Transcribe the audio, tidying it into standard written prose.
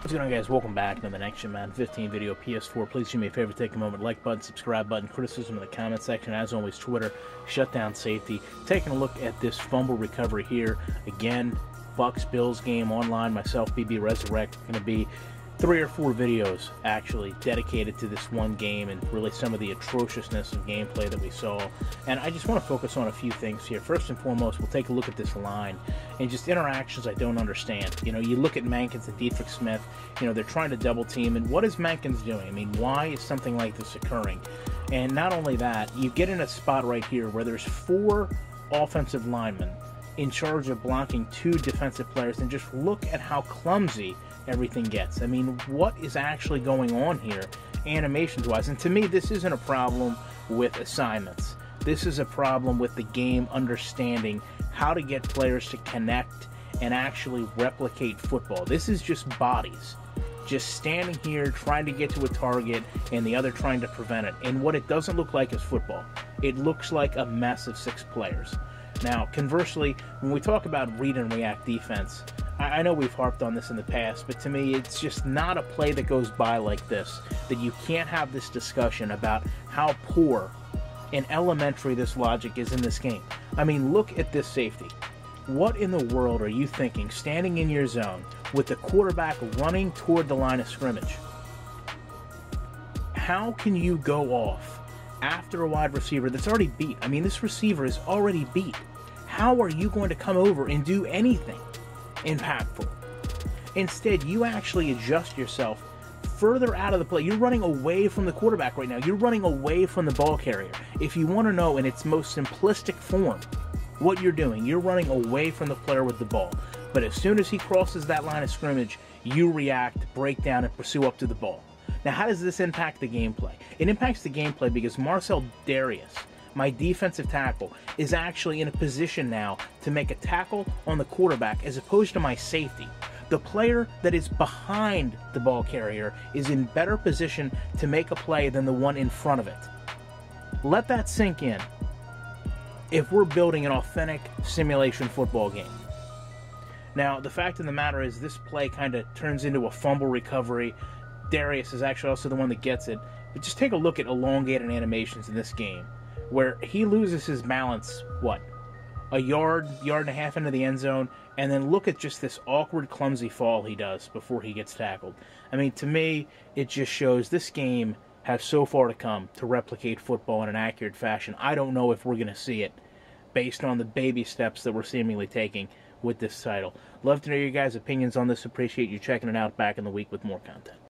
What's going on, guys? Welcome back to the next Madden 15 video, PS4. Please do me a favor, take a moment, like button, subscribe button, criticism in the comment section. As always, Twitter, shutdown safety. Taking a look at this fumble recovery here. Again, Bucks-Bills game online. Myself, BB Resurrect, going to be 3 or 4 videos actually dedicated to this one game and really some of the atrociousness of gameplay that we saw. And I just want to focus on a few things here. First and foremost, we'll take a look at this line and just interactions I don't understand. You know, you look at Mankins and Dietrich Smith, you know, they're trying to double team, and what is Mankins doing? I mean, why is something like this occurring? And not only that, you get in a spot right here where there's 4 offensive linemen in charge of blocking 2 defensive players, and just look at how clumsy everything gets. I mean, what is actually going on here animations-wise? And to me, this isn't a problem with assignments. This is a problem with the game understanding how to get players to connect and actually replicate football. This is just bodies just standing here trying to get to a target and the other trying to prevent it. And what it doesn't look like is football. It looks like a mess of 6 players. Now, conversely, when we talk about read and react defense, I know we've harped on this in the past, but to me, it's just not a play that goes by like this, that you can't have this discussion about how poor and elementary this logic is in this game. I mean, look at this safety. What in the world are you thinking, standing in your zone with the quarterback running toward the line of scrimmage? How can you go off after a wide receiver that's already beat? I mean, this receiver is already beat. How are you going to come over and do anything impactful? Instead, you actually adjust yourself further out of the play. You're running away from the quarterback right now. You're running away from the ball carrier. If you want to know in its most simplistic form what you're doing, you're running away from the player with the ball. But as soon as he crosses that line of scrimmage, you react, break down, and pursue up to the ball. Now, how does this impact the gameplay? It impacts the gameplay because Marcel Darius, my defensive tackle, is actually in a position now to make a tackle on the quarterback as opposed to my safety. The player that is behind the ball carrier is in better position to make a play than the one in front of it. Let that sink in if we're building an authentic simulation football game. Now, the fact of the matter is this play kind of turns into a fumble recovery. Darius is actually also the one that gets it. But just take a look at elongated animations in this game, where he loses his balance, what, a yard and a half into the end zone, and then look at just this awkward, clumsy fall he does before he gets tackled. I mean, to me, it just shows this game has so far to come to replicate football in an accurate fashion. I don't know if we're going to see it based on the baby steps that we're seemingly taking with this title. Love to know your guys' opinions on this. Appreciate you checking it out. Back in the week with more content.